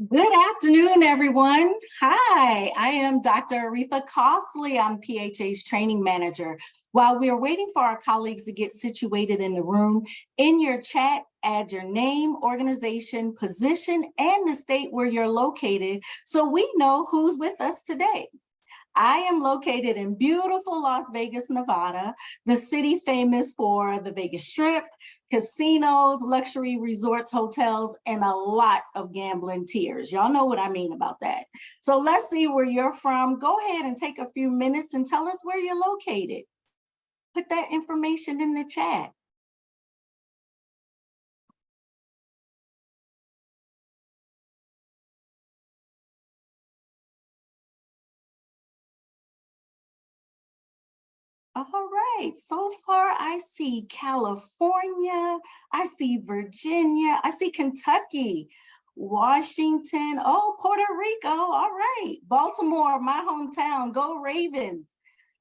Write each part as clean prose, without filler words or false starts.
Good afternoon, everyone. Hi, I am Dr. Aretha Costley. I'm PHA's training manager. While we are waiting for our colleagues to get situated in the room, in your chat, add your name, organization, position, and the state where you're located so we know who's with us today. I am located in beautiful Las Vegas, Nevada, the city famous for the Vegas Strip, casinos, luxury resorts, hotels, and a lot of gambling tiers. Y'all know what I mean about that. So let's see where you're from. Go ahead and take a few minutes and tell us where you're located. Put that information in the chat. All right, so far I see California, I see Virginia, I see Kentucky, Washington, oh, Puerto Rico, all right. Baltimore, my hometown, go Ravens.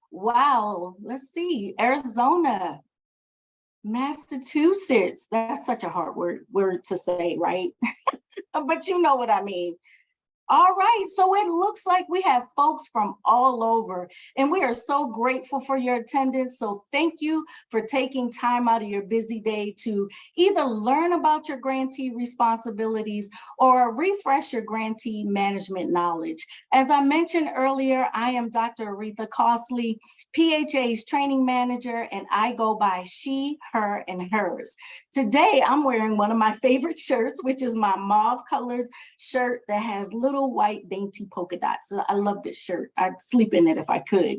Wow, let's see, Arizona, Massachusetts, that's such a hard word to say, right? But you know what I mean. All right, so it looks like we have folks from all over, and we are so grateful for your attendance. So thank you for taking time out of your busy day to either learn about your grantee responsibilities or refresh your grantee management knowledge. As I mentioned earlier, I am Dr. Aretha Costley, PHA's training manager, and I go by she, her, and hers. Today, I'm wearing one of my favorite shirts, which is my mauve-colored shirt that has little white dainty polka dots. I love this shirt. I'd sleep in it if I could.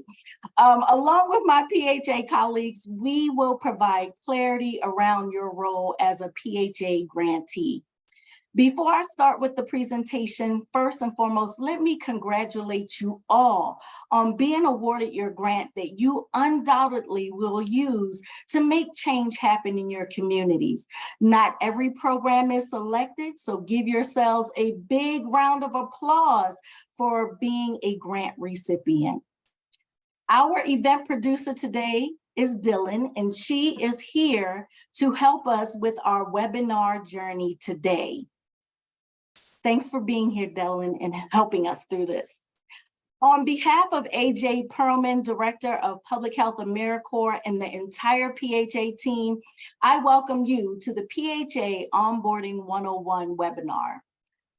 Along with my PHA colleagues, we will provide clarity around your role as a PHA grantee. Before I start with the presentation, first and foremost, let me congratulate you all on being awarded your grant that you undoubtedly will use to make change happen in your communities. Not every program is selected, so give yourselves a big round of applause for being a grant recipient. Our event producer today is Dylan, and she is here to help us with our webinar journey today. Thanks for being here, Dylan, and helping us through this. On behalf of AJ Perlman, Director of Public Health AmeriCorps, and the entire PHA team, I welcome you to the PHA Onboarding 101 webinar.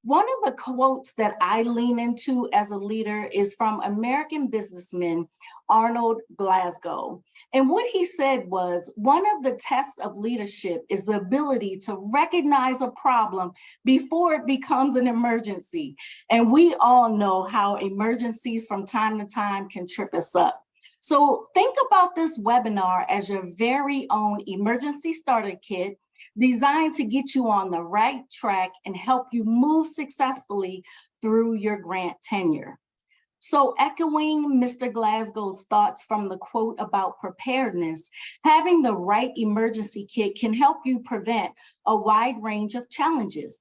One of the quotes that I lean into as a leader is from American businessman Arnold Glasgow. And what he said was, one of the tests of leadership is the ability to recognize a problem before it becomes an emergency. And we all know how emergencies from time to time can trip us up. So think about this webinar as your very own emergency starter kit, designed to get you on the right track and help you move successfully through your grant tenure. So echoing Mr. Glasgow's thoughts from the quote about preparedness, having the right emergency kit can help you prevent a wide range of challenges.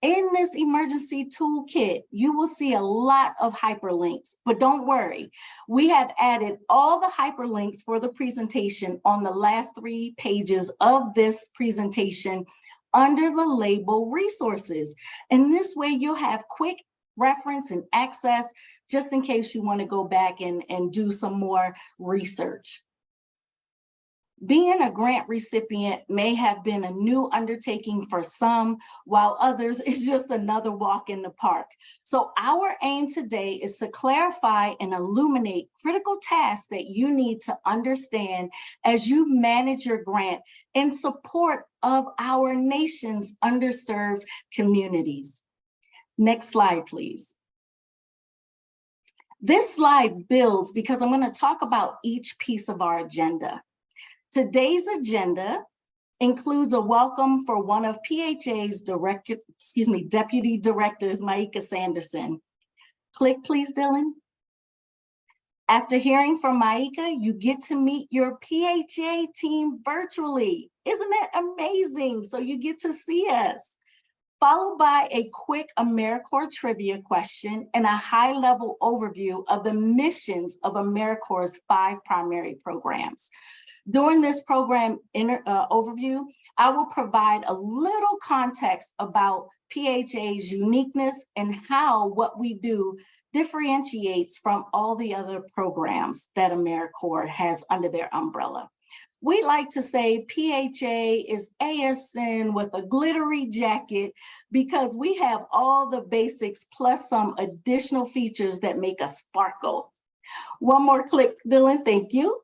In this emergency toolkit, you will see a lot of hyperlinks, but don't worry. We have added all the hyperlinks for the presentation on the last 3 pages of this presentation under the label resources. And this way you'll have quick reference and access just in case you want to go back and do some more research. Being a grant recipient may have been a new undertaking for some, while others is just another walk in the park. So our aim today is to clarify and illuminate critical tasks that you need to understand as you manage your grant in support of our nation's underserved communities. Next slide, please. This slide builds because I'm going to talk about each piece of our agenda. Today's agenda includes a welcome for one of PHA's deputy directors, Maika Sanderson. Click, please, Dylan. After hearing from Maika, you get to meet your PHA team virtually. Isn't that amazing? So you get to see us. Followed by a quick AmeriCorps trivia question and a high-level overview of the missions of AmeriCorps' 5 primary programs. During this program overview, I will provide a little context about PHA's uniqueness and how what we do differentiates from all the other programs that AmeriCorps has under their umbrella. We like to say PHA is ASN with a glittery jacket because we have all the basics plus some additional features that make us sparkle. One more click, Dylan, thank you.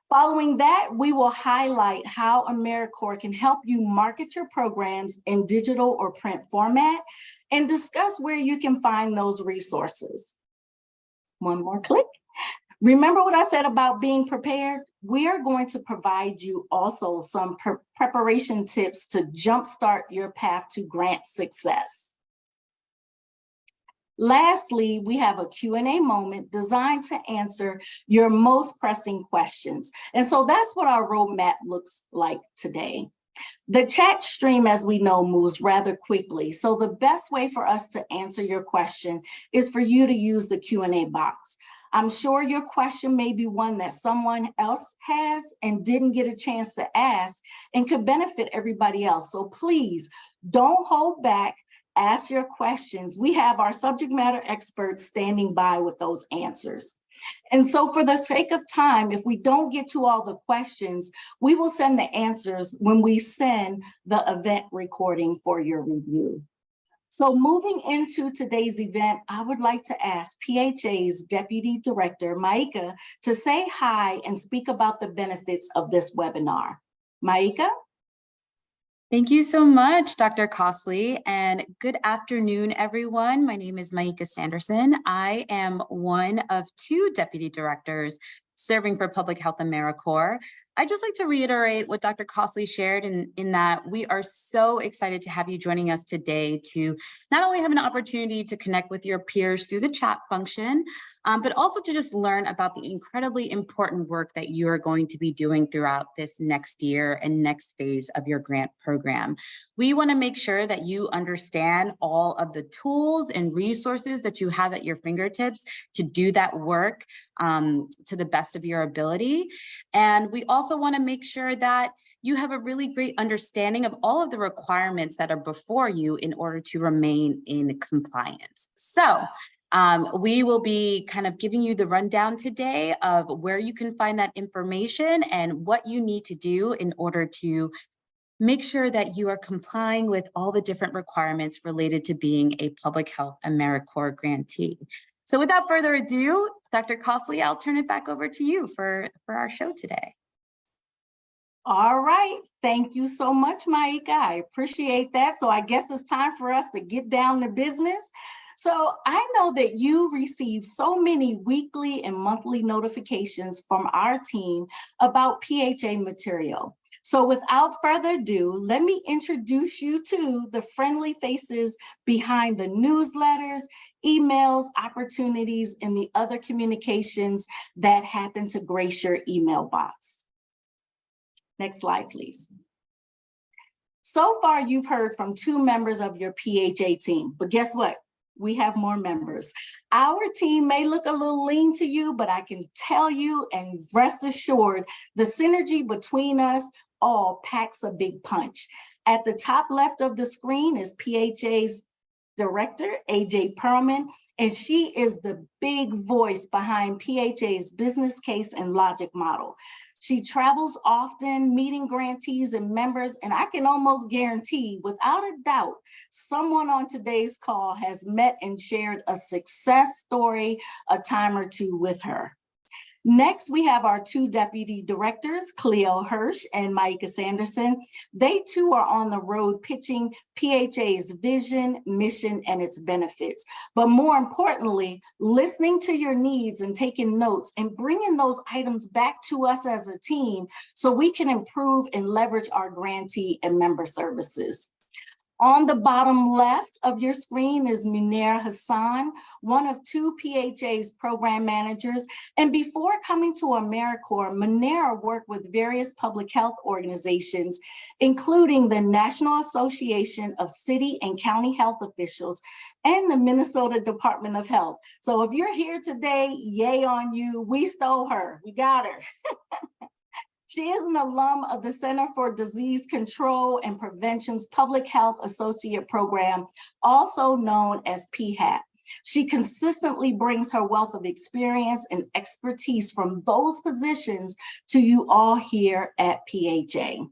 Following that, we will highlight how AmeriCorps can help you market your programs in digital or print format and discuss where you can find those resources. One more click. Remember what I said about being prepared? We are going to provide you also some preparation tips to jumpstart your path to grant success. Lastly, we have a Q&A moment designed to answer your most pressing questions. And so that's what our roadmap looks like today. The chat stream, as we know, moves rather quickly. So the best way for us to answer your question is for you to use the Q&A box. I'm sure your question may be one that someone else has and didn't get a chance to ask and could benefit everybody else. So please don't hold back, ask your questions. We have our subject matter experts standing by with those answers. And so for the sake of time, if we don't get to all the questions, we will send the answers when we send the event recording for your review. So moving into today's event, I would like to ask PHA's Deputy Director, Maika, to say hi and speak about the benefits of this webinar. Maika? Thank you so much, Dr. Costley, and good afternoon, everyone. My name is Maika Sanderson. I am one of two Deputy Directors serving for Public Health AmeriCorps. I'd just like to reiterate what Dr. Costley shared in that we are so excited to have you joining us today to not only have an opportunity to connect with your peers through the chat function, but also to just learn about the incredibly important work that you are going to be doing throughout this next year and next phase of your grant program. We want to make sure that you understand all of the tools and resources that you have at your fingertips to do that work to the best of your ability. And we also want to make sure that you have a really great understanding of all of the requirements that are before you in order to remain in compliance. So we will be kind of giving you the rundown today of where you can find that information and what you need to do in order to make sure that you are complying with all the different requirements related to being a Public Health AmeriCorps grantee. So without further ado, Dr. Costley, I'll turn it back over to you for our show today. All right, thank you so much, Maika. I appreciate that. So I guess it's time for us to get down to business. So I know that you receive so many weekly and monthly notifications from our team about PHA material. So without further ado, let me introduce you to the friendly faces behind the newsletters, emails, opportunities, and the other communications that happen to grace your email box. Next slide, please. So far, you've heard from two members of your PHA team, but guess what? We have more members. Our team may look a little lean to you, but I can tell you and rest assured, the synergy between us all packs a big punch. At the top left of the screen is PHA's director, AJ Perlman, and she is the big voice behind PHA's business case and logic model. She travels often, meeting grantees and members, and I can almost guarantee, without a doubt, someone on today's call has met and shared a success story a time or two with her. Next, we have our two deputy directors, Cleo Hirsch and Maika Sanderson. They too are on the road pitching PHA's vision, mission, and its benefits. But more importantly, listening to your needs and taking notes and bringing those items back to us as a team so we can improve and leverage our grantee and member services. On the bottom left of your screen is Munir Hassan, one of two PHA's program managers. And before coming to AmeriCorps, Munir worked with various public health organizations, including the National Association of City and County Health Officials and the Minnesota Department of Health. So if you're here today, yay on you. We stole her. We got her. She is an alum of the Center for Disease Control and Prevention's Public Health Associate Program, also known as PHAP. She consistently brings her wealth of experience and expertise from those positions to you all here at PHA.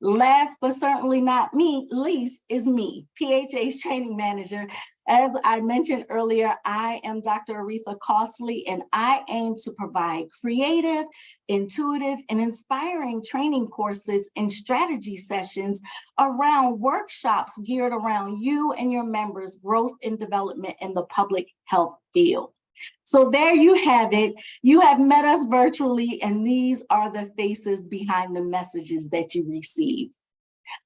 Last but certainly not least is me, PHA's training manager. As I mentioned earlier, I am Dr. Aretha Costley, and I aim to provide creative, intuitive, and inspiring training courses and strategy sessions around workshops geared around you and your members' growth and development in the public health field. So there you have it. You have met us virtually, and these are the faces behind the messages that you receive.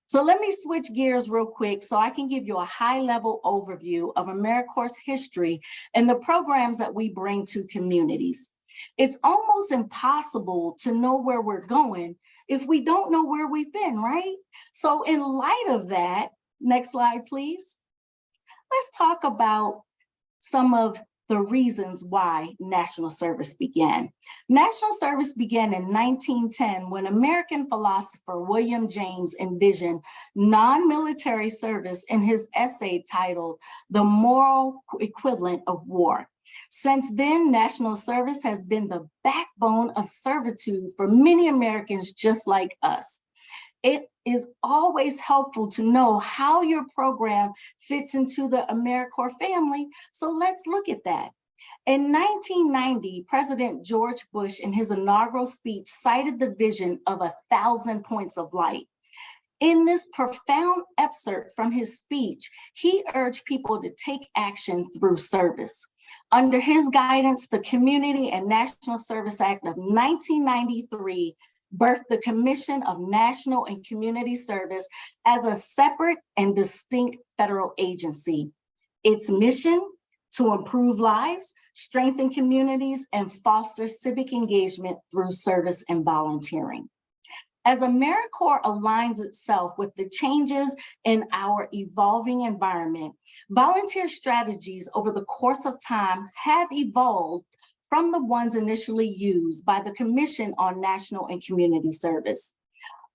So let me switch gears real quick so I can give you a high-level overview of AmeriCorps' history and the programs that we bring to communities. It's almost impossible to know where we're going if we don't know where we've been, right? So in light of that, next slide, please. Let's talk about some of the reasons why national service began. National service began in 1910 when American philosopher William James envisioned non-military service in his essay titled The Moral Equivalent of War. Since then, national service has been the backbone of servitude for many Americans just like us. It is always helpful to know how your program fits into the AmeriCorps family, so let's look at that. In 1990, President George Bush in his inaugural speech cited the vision of 1,000 points of light. In this profound excerpt from his speech, he urged people to take action through service. Under his guidance, the Community and National Service Act of 1993 birthed the Commission of National and Community Service as a separate and distinct federal agency. Its mission: to improve lives, strengthen communities, and foster civic engagement through service and volunteering. As AmeriCorps aligns itself with the changes in our evolving environment, volunteer strategies over the course of time have evolved from the ones initially used by the Commission on National and Community Service.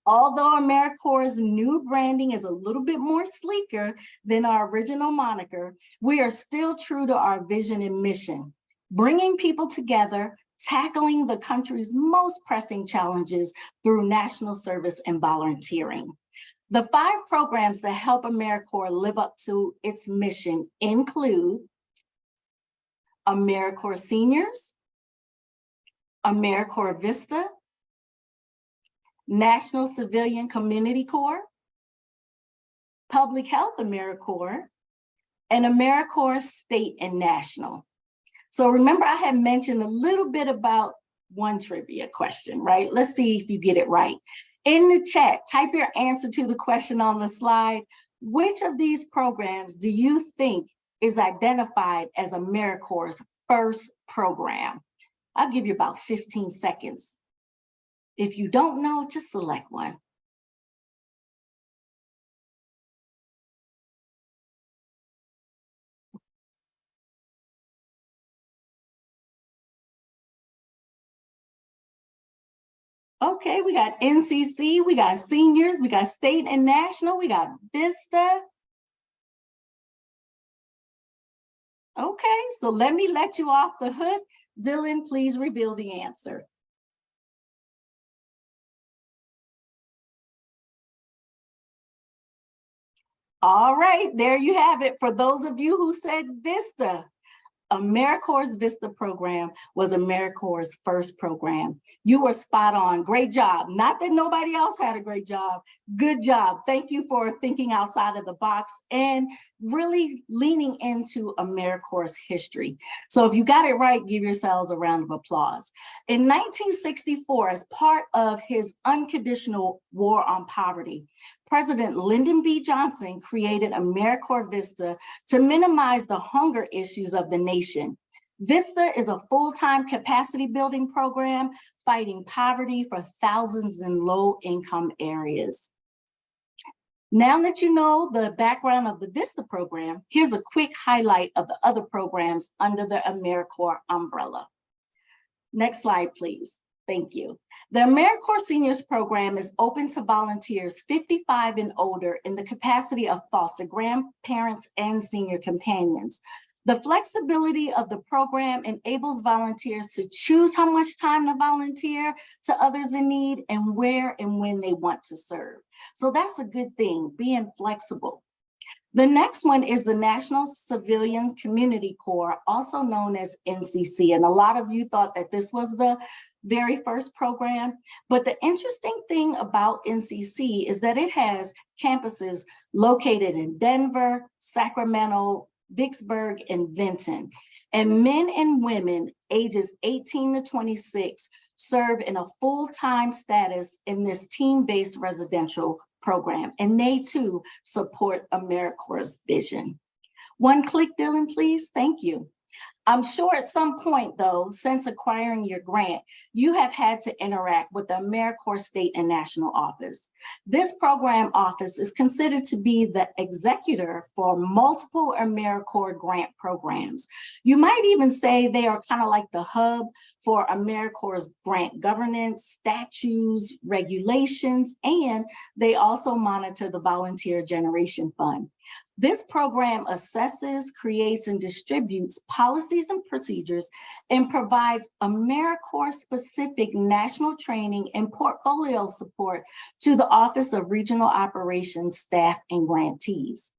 Although AmeriCorps' new branding is a little bit more sleeker than our original moniker, we are still true to our vision and mission: bringing people together, tackling the country's most pressing challenges through national service and volunteering. The 5 programs that help AmeriCorps live up to its mission include AmeriCorps Seniors, AmeriCorps Vista, National Civilian Community Corps, Public Health AmeriCorps, and AmeriCorps State and National. So remember, I had mentioned a little bit about one trivia question, right? Let's see if you get it right. In the chat, type your answer to the question on the slide. Which of these programs do you think is identified as AmeriCorps' first program? I'll give you about 15 seconds. If you don't know, just select one. Okay, we got NCC, we got seniors, we got state and national, we got Vista. Okay, so let me let you off the hook. Dylan, please reveal the answer. All right, there you have it. For those of you who said Vista, AmeriCorps' Vista program was AmeriCorps' first program. You were spot on. Great job. Not that nobody else had a great job. Good job. Thank you for thinking outside of the box and really leaning into AmeriCorps' history. So if you got it right, give yourselves a round of applause. In 1964, as part of his unconditional war on poverty, President Lyndon B. Johnson created AmeriCorps Vista to minimize the hunger issues of the nation. Vista is a full-time capacity building program fighting poverty for thousands in low-income areas. Now that you know the background of the Vista program, here's a quick highlight of the other programs under the AmeriCorps umbrella. Next slide, please. Thank you. The AmeriCorps Seniors Program is open to volunteers 55 and older in the capacity of foster grandparents and senior companions. The flexibility of the program enables volunteers to choose how much time to volunteer to others in need and where and when they want to serve. So that's a good thing, being flexible. The next one is the National Civilian Community Corps, also known as NCC. And a lot of you thought that this was the very first program. But the interesting thing about NCC is that it has campuses located in Denver, Sacramento, Vicksburg, and Vinton. And men and women ages 18 to 26 serve in a full-time status in this team-based residential program, and they too support AmeriCorps' vision. One click, Dylan, please. Thank you. I'm sure at some point, though, since acquiring your grant, you have had to interact with the AmeriCorps State and National Office. This program office is considered to be the executor for multiple AmeriCorps grant programs. You might even say they are kind of like the hub for AmeriCorps' grant governance, statutes, regulations, and they also monitor the Volunteer Generation Fund. This program assesses, creates, and distributes policies and procedures and provides AmeriCorps-specific national training and portfolio support to the Office of Regional Operations staff and grantees.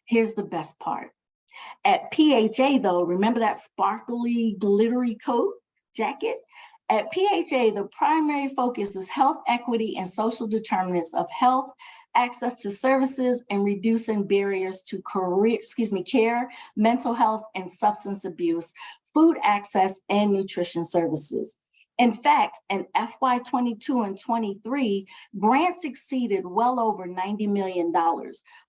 Here's the best part. At PHA, though, remember that sparkly, glittery coat, jacket? At PHA, the primary focus is health equity and social determinants of health, access to services, and reducing barriers to care, mental health, and substance abuse, food access, and nutrition services. In fact, in FY22 and 23, grants exceeded well over $90 million,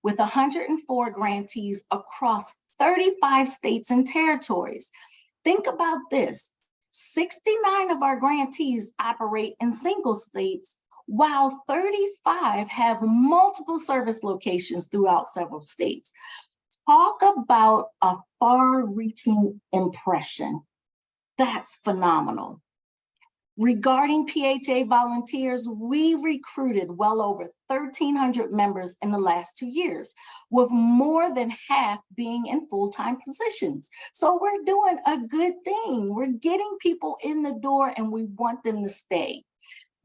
with 104 grantees across 35 states and territories. Think about this. 69 of our grantees operate in single states, while 35 have multiple service locations throughout several states. Talk about a far-reaching impression. That's phenomenal. Regarding PHA volunteers, we recruited well over 1,300 members in the last 2 years, with more than half being in full-time positions. So we're doing a good thing. We're getting people in the door and we want them to stay.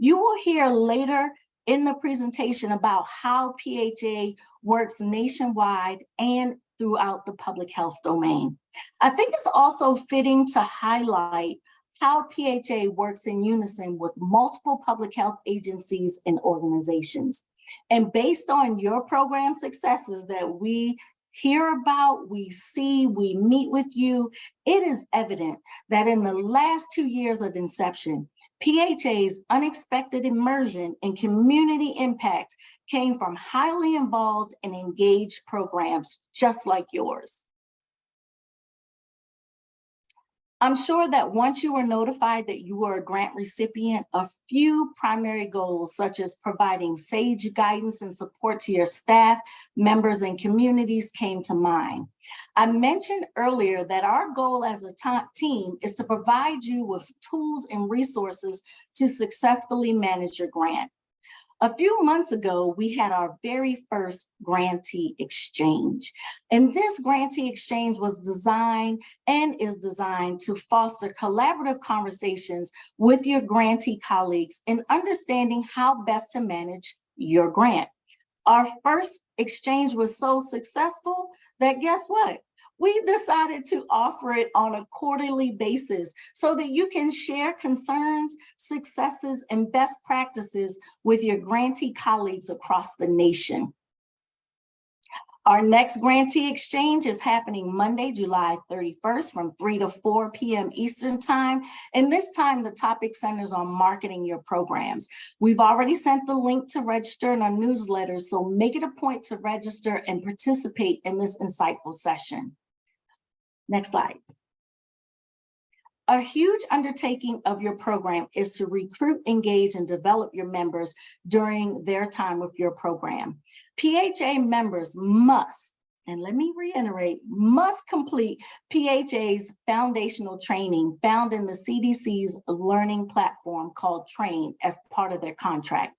You will hear later in the presentation about how PHA works nationwide and throughout the public health domain. I think it's also fitting to highlight how PHA works in unison with multiple public health agencies and organizations. And based on your program successes that we hear about, we see, we meet with you, it is evident that in the last 2 years of inception, PHA's unexpected immersion and community impact came from highly involved and engaged programs just like yours. I'm sure that once you were notified that you were a grant recipient, a few primary goals, such as providing sage guidance and support to your staff, members, and communities came to mind. I mentioned earlier that our goal as a team is to provide you with tools and resources to successfully manage your grant. A few months ago, we had our very first grantee exchange. And this grantee exchange was designed and is designed to foster collaborative conversations with your grantee colleagues in understanding how best to manage your grant. Our first exchange was so successful that guess what? We've decided to offer it on a quarterly basis so that you can share concerns, successes, and best practices with your grantee colleagues across the nation. Our next grantee exchange is happening Monday, July 31st from 3 to 4 p.m. Eastern Time. And this time, the topic centers on marketing your programs. We've already sent the link to register in our newsletter, so make it a point to register and participate in this insightful session. Next slide. A huge undertaking of your program is to recruit, engage, and develop your members during their time with your program. PHA members must and let me reiterate, must complete PHA's foundational training found in the CDC's learning platform called Train as part of their contract.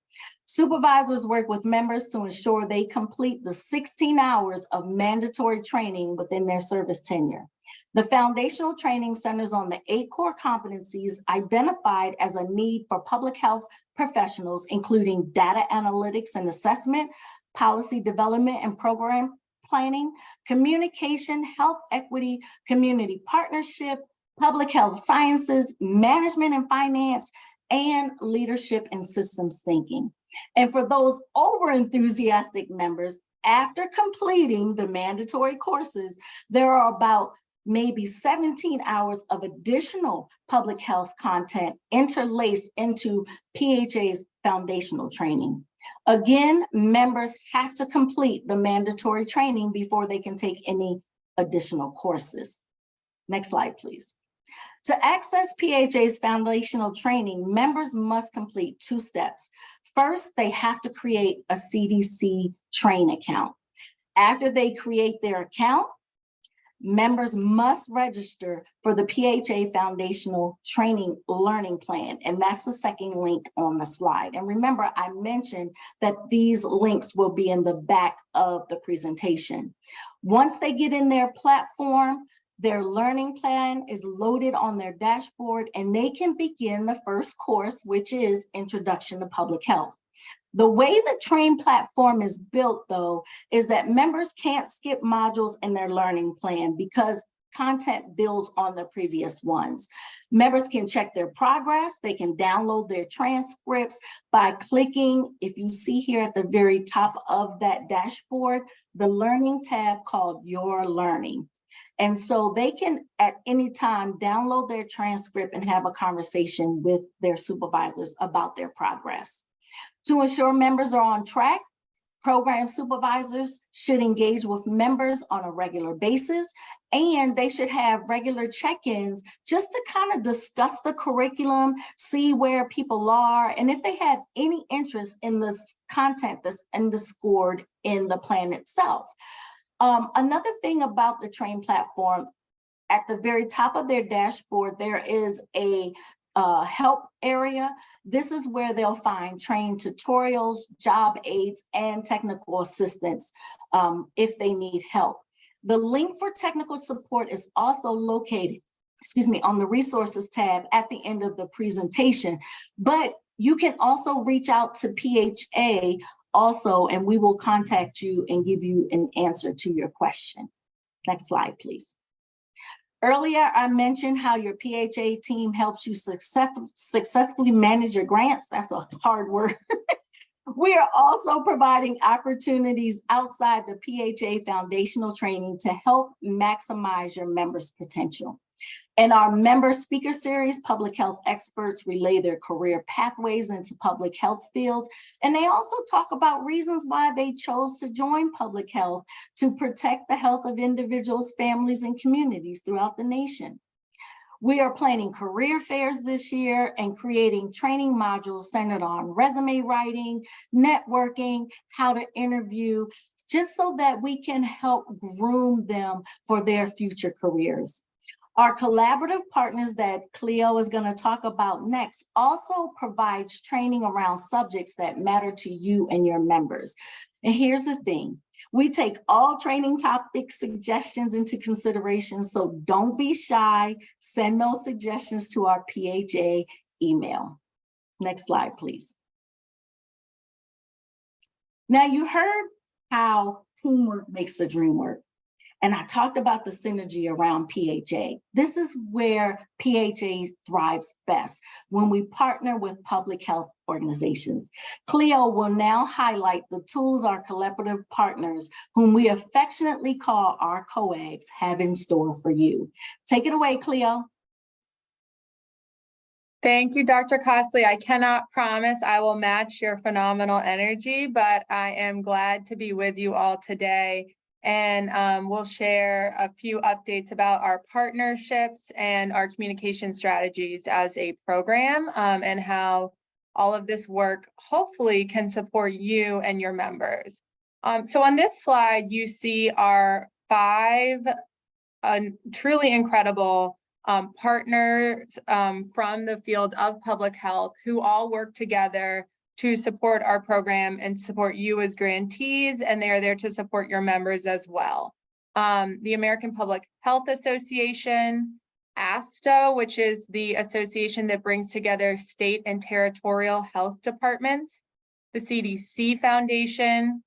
Supervisors work with members to ensure they complete the 16 hours of mandatory training within their service tenure. The foundational training centers on the 8 core competencies identified as a need for public health professionals, including data analytics and assessment, policy development and program planning, communication, health equity, community partnership, public health sciences, management and finance, and leadership and systems thinking. And for those over-enthusiastic members, after completing the mandatory courses, there are about maybe 17 hours of additional public health content interlaced into PHA's foundational training. Again, members have to complete the mandatory training before they can take any additional courses. Next slide, please. To access PHA's foundational training, members must complete 2 steps. First, they have to create a CDC Train account. After they create their account, members must register for the PHA Foundational Training Learning Plan, and that's the second link on the slide. And remember, I mentioned that these links will be in the back of the presentation. Once they get in their platform, their learning plan is loaded on their dashboard, and they can begin the first course, which is Introduction to Public Health. The way the Train platform is built, though, is that members can't skip modules in their learning plan because content builds on the previous ones. Members can check their progress. They can download their transcripts by clicking, if you see here at the very top of that dashboard, the learning tab called Your Learning. And so they can at any time download their transcript and have a conversation with their supervisors about their progress. To ensure members are on track, program supervisors should engage with members on a regular basis, and they should have regular check-ins just to kind of discuss the curriculum, see where people are, and if they have any interest in this content that's underscored in the plan itself. Another thing about the Train platform, at the very top of their dashboard, there is a help area. This is where they'll find trained tutorials, job aids, and technical assistance if they need help. The link for technical support is also located, on the resources tab at the end of the presentation, but you can also reach out to PHA also, and we will contact you and give you an answer to your question. Next slide, please. Earlier, I mentioned how your PHA team helps you successfully manage your grants. That's a hard word. We are also providing opportunities outside the PHA foundational training to help maximize your members' potential. In our member speaker series, public health experts relay their career pathways into public health fields, and they also talk about reasons why they chose to join public health to protect the health of individuals, families, and communities throughout the nation. We are planning career fairs this year and creating training modules centered on resume writing, networking, how to interview, just so that we can help groom them for their future careers. Our collaborative partners that Cleo is going to talk about next also provides training around subjects that matter to you and your members. And here's the thing, we take all training topic suggestions into consideration, so don't be shy. Send those suggestions to our PHA email. Next slide, please. Now, you heard how teamwork makes the dream work. And I talked about the synergy around PHA. This is where PHA thrives best, when we partner with public health organizations. Cleo will now highlight the tools our collaborative partners, whom we affectionately call our COAGs, have in store for you. Take it away, Cleo. Thank you, Dr. Costley. I cannot promise I will match your phenomenal energy, but I am glad to be with you all today. And we'll share a few updates about our partnerships and our communication strategies as a program, and how all of this work hopefully can support you and your members. So on this slide, you see our 5 truly incredible partners from the field of public health who all work together to support our program and support you as grantees, and they are there to support your members as well. The American Public Health Association, ASTO, which is the association that brings together state and territorial health departments, the CDC Foundation,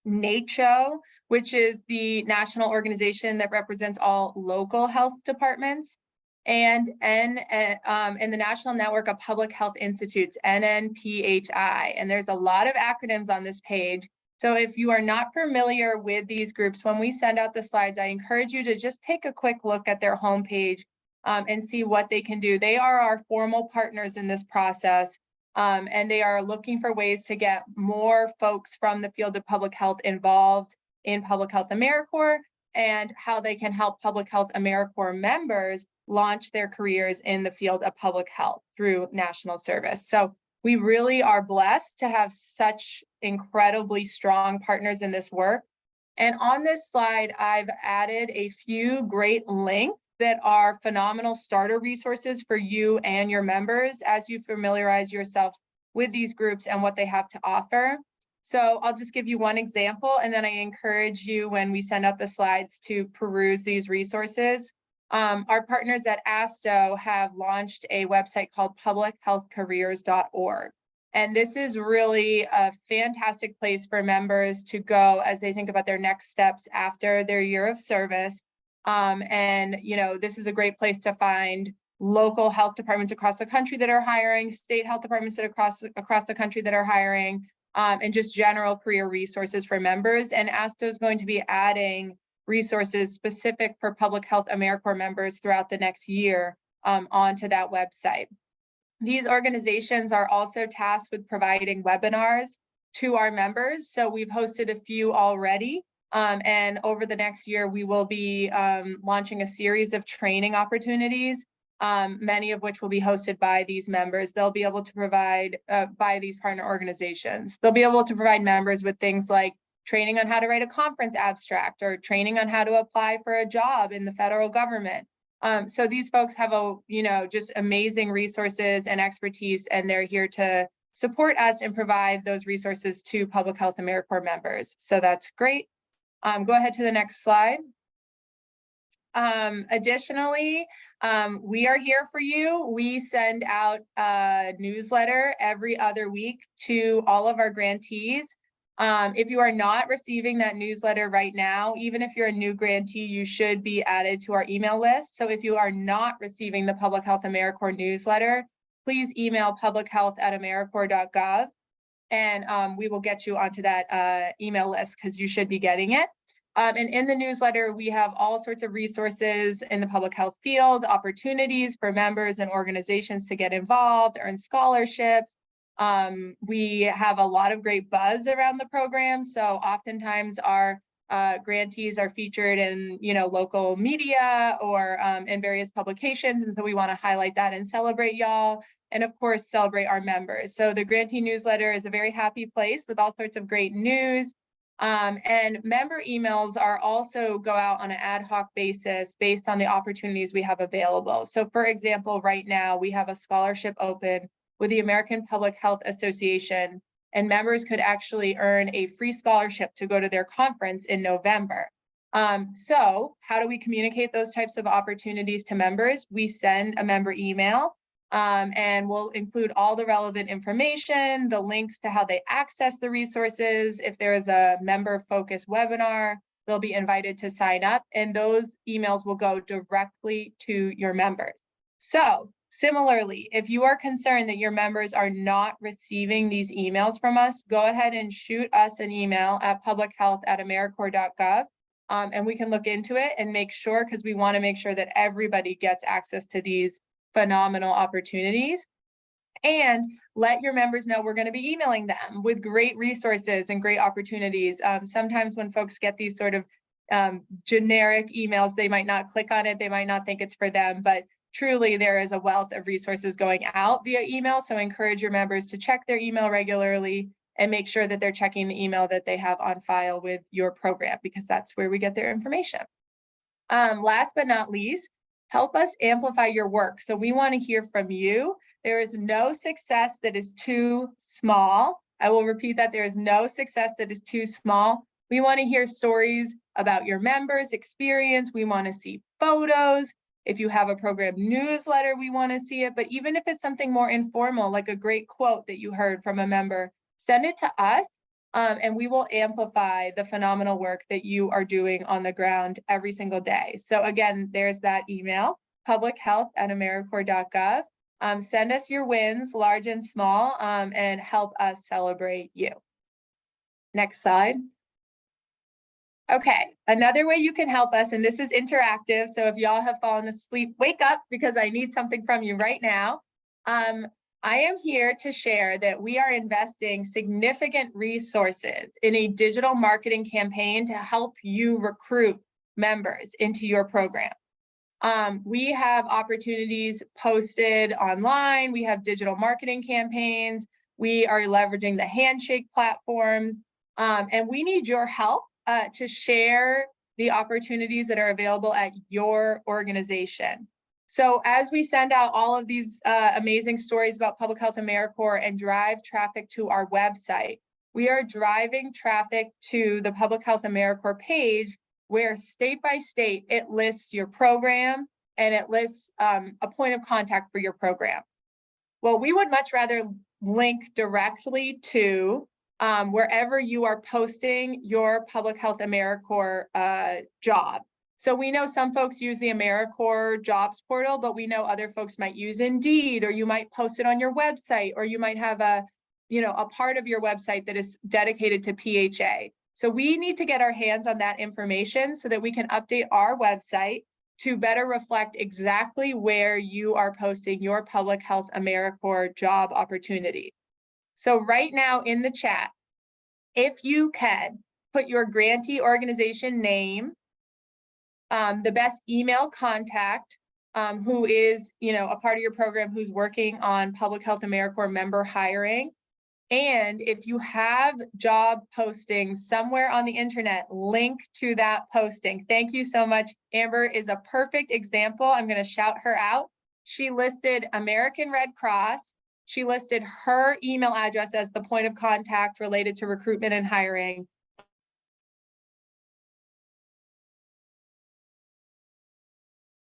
NACCHO, which is the national organization that represents all local health departments, and the National Network of Public Health Institutes, NNPHI. And there's a lot of acronyms on this page. So if you are not familiar with these groups, when we send out the slides, I encourage you to just take a quick look at their homepage and see what they can do. They are our formal partners in this process. And they are looking for ways to get more folks from the field of public health involved in Public Health AmeriCorps, and how they can help Public Health AmeriCorps members launch their careers in the field of public health through national service. So we really are blessed to have such incredibly strong partners in this work. And on this slide, I've added a few great links that are phenomenal starter resources for you and your members as you familiarize yourself with these groups and what they have to offer. So I'll just give you one example, and then I encourage you, when we send out the slides, to peruse these resources. Our partners at ASTO have launched a website called publichealthcareers.org. And this is really a fantastic place for members to go as they think about their next steps after their year of service. And this is a great place to find local health departments across the country that are hiring, state health departments that across the country that are hiring, and just general career resources for members. And ASTO is going to be adding resources specific for Public Health AmeriCorps members throughout the next year onto that website. These organizations are also tasked with providing webinars to our members. So we've hosted a few already. And over the next year, we will be launching a series of training opportunities, many of which will be hosted by these members. They'll be able to provide, by these partner organizations, they'll be able to provide members with things like training on how to write a conference abstract, or training on how to apply for a job in the federal government. So these folks have just amazing resources and expertise, and they're here to support us and provide those resources to Public Health AmeriCorps members. So that's great. Go ahead to the next slide. Additionally, we are here for you. We send out a newsletter every other week to all of our grantees. If you are not receiving that newsletter right now, even if you're a new grantee, you should be added to our email list. So if you are not receiving the Public Health AmeriCorps newsletter, please email publichealth@americorps.gov, and we will get you onto that email list, because you should be getting it. And in the newsletter, we have all sorts of resources in the public health field, opportunities for members and organizations to get involved, earn scholarships. We have a lot of great buzz around the program. So oftentimes our grantees are featured in local media or in various publications. And so we want to highlight that and celebrate y'all. And of course, celebrate our members. So the grantee newsletter is a very happy place with all sorts of great news. And member emails are also go out on an ad hoc basis based on the opportunities we have available. So for example, right now we have a scholarship open with the American Public Health Association, and members could actually earn a free scholarship to go to their conference in November. So how do we communicate those types of opportunities to members? We send a member email. And we'll include all the relevant information, the links to how they access the resources. If there is a member-focused webinar, they'll be invited to sign up, and those emails will go directly to your members. So similarly, if you are concerned that your members are not receiving these emails from us, go ahead and shoot us an email at publichealth@americorps.gov, and we can look into it and make sure, because we want to make sure that everybody gets access to these phenomenal opportunities. And let your members know we're going to be emailing them with great resources and great opportunities. Sometimes when folks get these sort of generic emails, they might not click on it, they might not think it's for them, but truly there is a wealth of resources going out via email. So encourage your members to check their email regularly and make sure that they're checking the email that they have on file with your program, because that's where we get their information. Last but not least, help us amplify your work. So we want to hear from you. There is no success that is too small. I will repeat that. There is no success that is too small. We want to hear stories about your members' experience. We want to see photos. If you have a program newsletter, we want to see it. But even if it's something more informal, like a great quote that you heard from a member, send it to us, and we will amplify the phenomenal work that you are doing on the ground every single day. So again, there's that email, publichealth@AmeriCorps.gov. Send us your wins, large and small, and help us celebrate you. Next slide. Okay, another way you can help us, and this is interactive, so if y'all have fallen asleep, wake up, because I need something from you right now. I am here to share that we are investing significant resources in a digital marketing campaign to help you recruit members into your program. We have opportunities posted online. We have digital marketing campaigns. We are leveraging the handshake platforms, and we need your help to share the opportunities that are available at your organization. So as we send out all of these amazing stories about Public Health AmeriCorps and drive traffic to our website, we are driving traffic to the Public Health AmeriCorps page, where state by state, it lists your program and it lists a point of contact for your program. Well, we would much rather link directly to wherever you are posting your Public Health AmeriCorps job. So we know some folks use the AmeriCorps jobs portal, but we know other folks might use Indeed, or you might post it on your website, or you might have a part of your website that is dedicated to PHA. So we need to get our hands on that information so that we can update our website to better reflect exactly where you are posting your Public Health AmeriCorps job opportunities. So right now in the chat, if you can put your grantee organization name, the best email contact, who is a part of your program, who's working on Public Health AmeriCorps member hiring. And if you have job postings somewhere on the internet, link to that posting. Thank you so much. Amber is a perfect example. I'm going to shout her out. She listed American Red Cross. She listed her email address as the point of contact related to recruitment and hiring.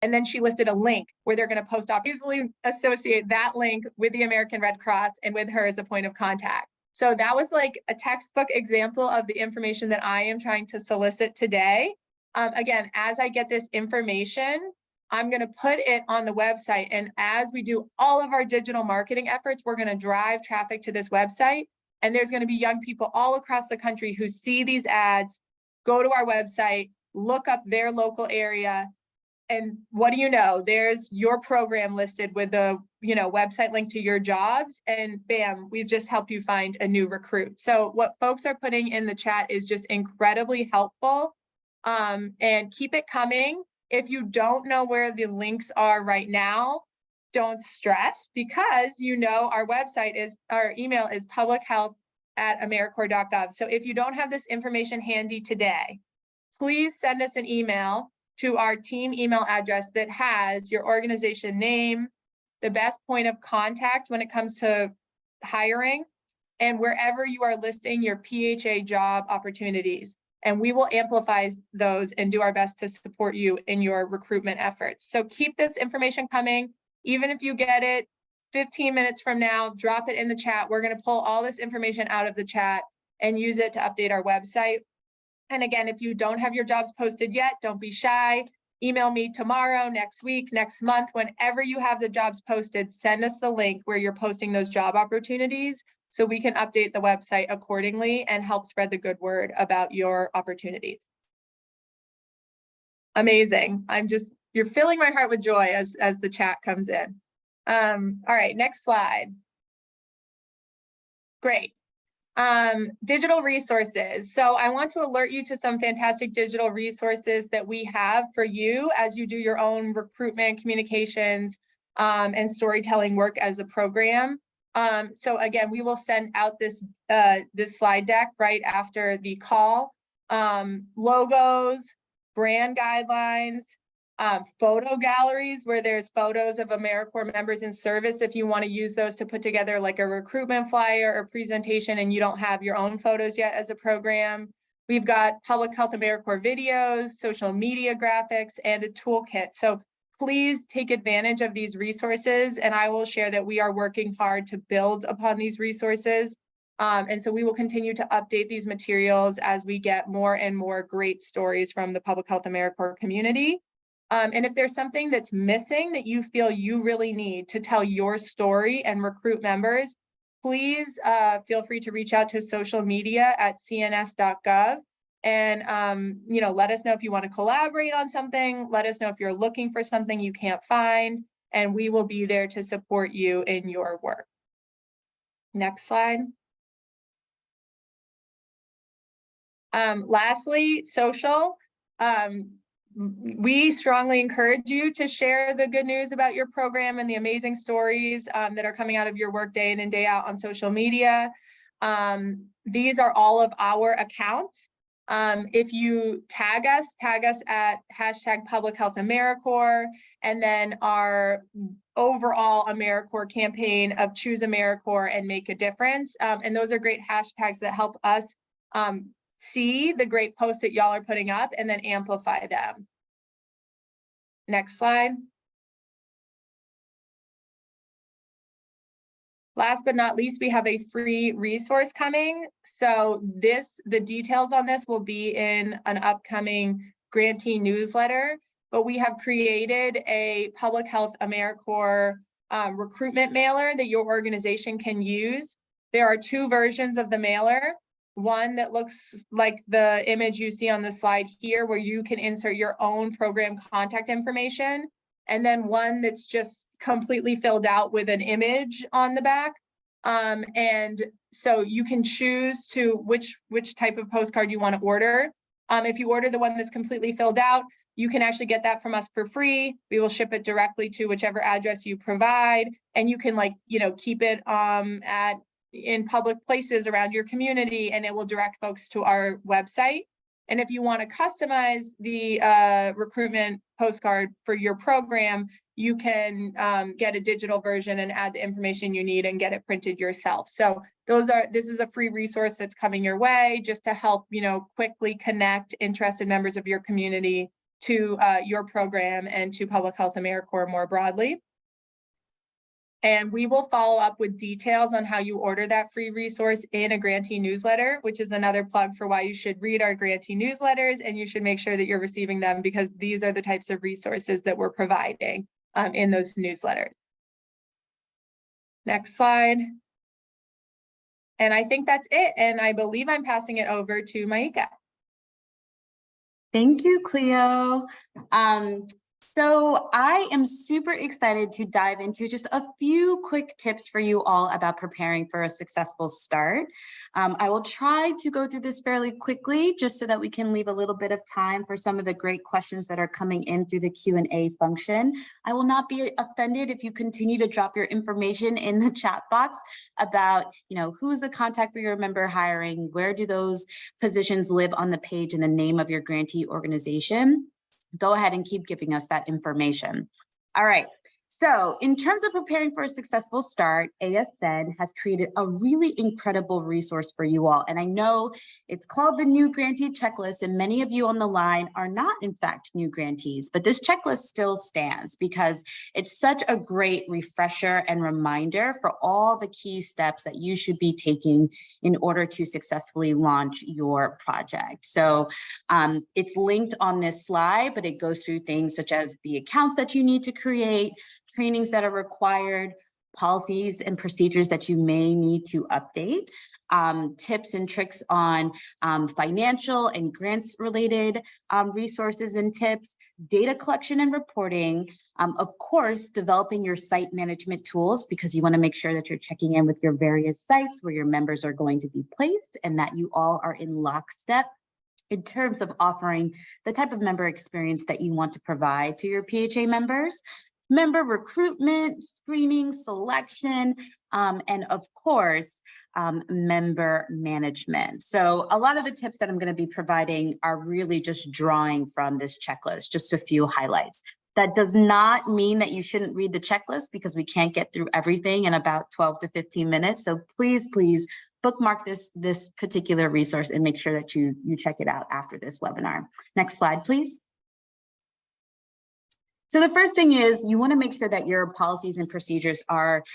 And then she listed a link where they're going to post up, easily associate that link with the American Red Cross and with her as a point of contact. So that was like a textbook example of the information that I am trying to solicit today. Again, as I get this information, I'm going to put it on the website. And as we do all of our digital marketing efforts, we're going to drive traffic to this website. And there's going to be young people all across the country who see these ads, go to our website, look up their local area. And what do you know? There's your program listed with the website link to your jobs, and bam, we've just helped you find a new recruit. So what folks are putting in the chat is just incredibly helpful, and keep it coming. If you don't know where the links are right now, don't stress, because our website is, our email is publichealth@AmeriCorps.gov. So if you don't have this information handy today, please send us an email to our team email address that has your organization name, the best point of contact when it comes to hiring, and wherever you are listing your PHA job opportunities. And we will amplify those and do our best to support you in your recruitment efforts. So keep this information coming. Even if you get it 15 minutes from now, drop it in the chat. We're going to pull all this information out of the chat and use it to update our website. And again, if you don't have your jobs posted yet, don't be shy. Email me tomorrow, next week, next month, whenever you have the jobs posted, send us the link where you're posting those job opportunities so we can update the website accordingly and help spread the good word about your opportunities. Amazing. You're filling my heart with joy as the chat comes in. All right, next slide. Great. Digital resources. So I want to alert you to some fantastic digital resources that we have for you as you do your own recruitment, communications, and storytelling work as a program. So again, we will send out this slide deck right after the call. Logos, brand guidelines, photo galleries where there's photos of AmeriCorps members in service. If you want to use those to put together like a recruitment flyer or presentation and you don't have your own photos yet as a program. We've got public health AmeriCorps videos, social media graphics, and a toolkit. So please take advantage of these resources, and I will share that we are working hard to build upon these resources. And so we will continue to update these materials as we get more and more great stories from the Public Health AmeriCorps community. And if there's something that's missing that you feel you really need to tell your story and recruit members, please feel free to reach out to social media at cns.gov. And, you know, let us know if you want to collaborate on something. Let us know if you're looking for something you can't find, and we will be there to support you in your work. Next slide. Lastly, social. We strongly encourage you to share the good news about your program and the amazing stories that are coming out of your work day in and day out on social media. These are all of our accounts. If you tag us at #PublicHealthAmeriCorps, and then our overall AmeriCorps campaign of Choose AmeriCorps and Make a Difference. And those are great hashtags that help us see the great posts that y'all are putting up and then amplify them. Next slide. Last but not least, we have a free resource coming. So the details on this will be in an upcoming grantee newsletter, but we have created a Public Health AmeriCorps recruitment mailer that your organization can use. There are two versions of the mailer. One that looks like the image you see on the slide here, where you can insert your own program contact information, and then one that's just completely filled out with an image on the back. And so you can choose to which type of postcard you want to order. If you order the one that's completely filled out, you can actually get that from us for free. We will ship it directly to whichever address you provide, and you can, like, you know, keep it in public places around your community, and it will direct folks to our website. And if you want to customize the recruitment postcard for your program, you can get a digital version and add the information you need and get it printed yourself. So this is a free resource that's coming your way just to help, you know, quickly connect interested members of your community to your program and to Public Health AmeriCorps more broadly. And we will follow up with details on how you order that free resource in a grantee newsletter, which is another plug for why you should read our grantee newsletters, and you should make sure that you're receiving them, because these are the types of resources that we're providing in those newsletters. Next slide. And I think that's it. And I believe I'm passing it over to Maika. Thank you, Cleo. So I am super excited to dive into just a few quick tips for you all about preparing for a successful start. I will try to go through this fairly quickly just so that we can leave a little bit of time for some of the great questions that are coming in through the Q&A function. I will not be offended if you continue to drop your information in the chat box about, you know, who's the contact for your member hiring, where do those positions live on the page, and the name of your grantee organization. Go ahead and keep giving us that information. All right. So in terms of preparing for a successful start, ASN has created a really incredible resource for you all. And I know it's called the New Grantee Checklist, and many of you on the line are not, in fact, new grantees, but this checklist still stands because it's such a great refresher and reminder for all the key steps that you should be taking in order to successfully launch your project. So it's linked on this slide, but it goes through things such as the accounts that you need to create, trainings that are required, policies and procedures that you may need to update, tips and tricks on financial and grants related resources and tips, data collection and reporting, of course, developing your site management tools, because you want to make sure that you're checking in with your various sites where your members are going to be placed and that you all are in lockstep in terms of offering the type of member experience that you want to provide to your PHA members. Member recruitment, screening, selection, and of course, member management. So a lot of the tips that I'm going to be providing are really just drawing from this checklist, just a few highlights. That does not mean that you shouldn't read the checklist, because we can't get through everything in about 12 to 15 minutes. So please, please bookmark this particular resource and make sure that you check it out after this webinar. Next slide, please. So the first thing is you want to make sure that your policies and procedures are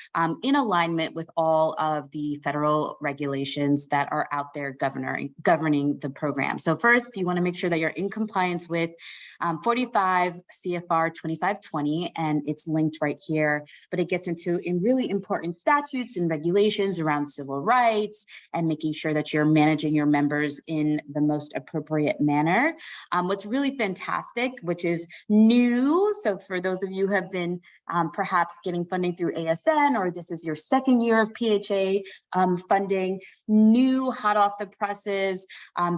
in alignment with all of the federal regulations that are out there governing the program. So first, you want to make sure that you're in compliance with 45 CFR 2520, and it's linked right here, but it gets into really important statutes and regulations around civil rights and making sure that you're managing your members in the most appropriate manner. What's really fantastic, which is new, so for those of you who have been perhaps getting funding through ASN, or this is your second year of PHA funding, new, hot off the presses,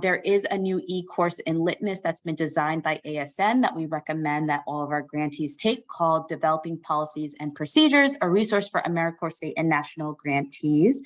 there is a new e-course in Litmus that's been designed by ASN that we recommend that all of our grantees take, called Developing Policies and Procedures, a resource for AmeriCorps state and national grantees.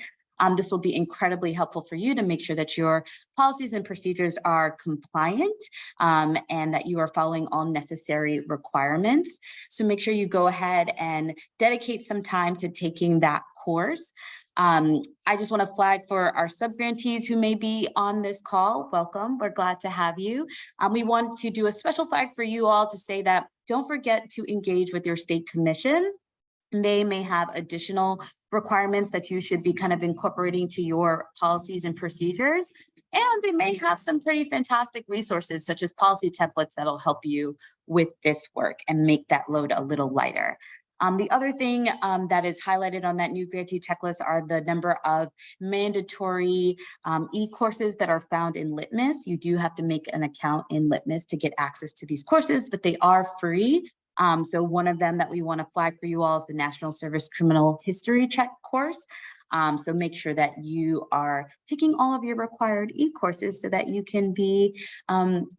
This will be incredibly helpful for you to make sure that your policies and procedures are compliant and that you are following all necessary requirements. So make sure you go ahead and dedicate some time to taking that course. I just want to flag for our sub-grantees who may be on this call, welcome, we're glad to have you. We want to do a special flag for you all to say that don't forget to engage with your state commission. They may have additional requirements that you should be kind of incorporating to your policies and procedures. And they may have some pretty fantastic resources, such as policy templates, that'll help you with this work and make that load a little lighter. The other thing that is highlighted on that new grantee checklist are the number of mandatory e-courses that are found in Litmus. You do have to make an account in Litmus to get access to these courses, but they are free. So one of them that we want to flag for you all is the National Service Criminal History Check course. So make sure that you are taking all of your required e-courses so that you can be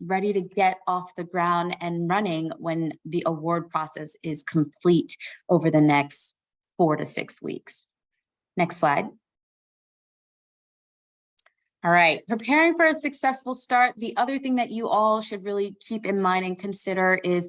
ready to get off the ground and running when the award process is complete over the next 4 to 6 weeks. Next slide. All right, preparing for a successful start. The other thing that you all should really keep in mind and consider is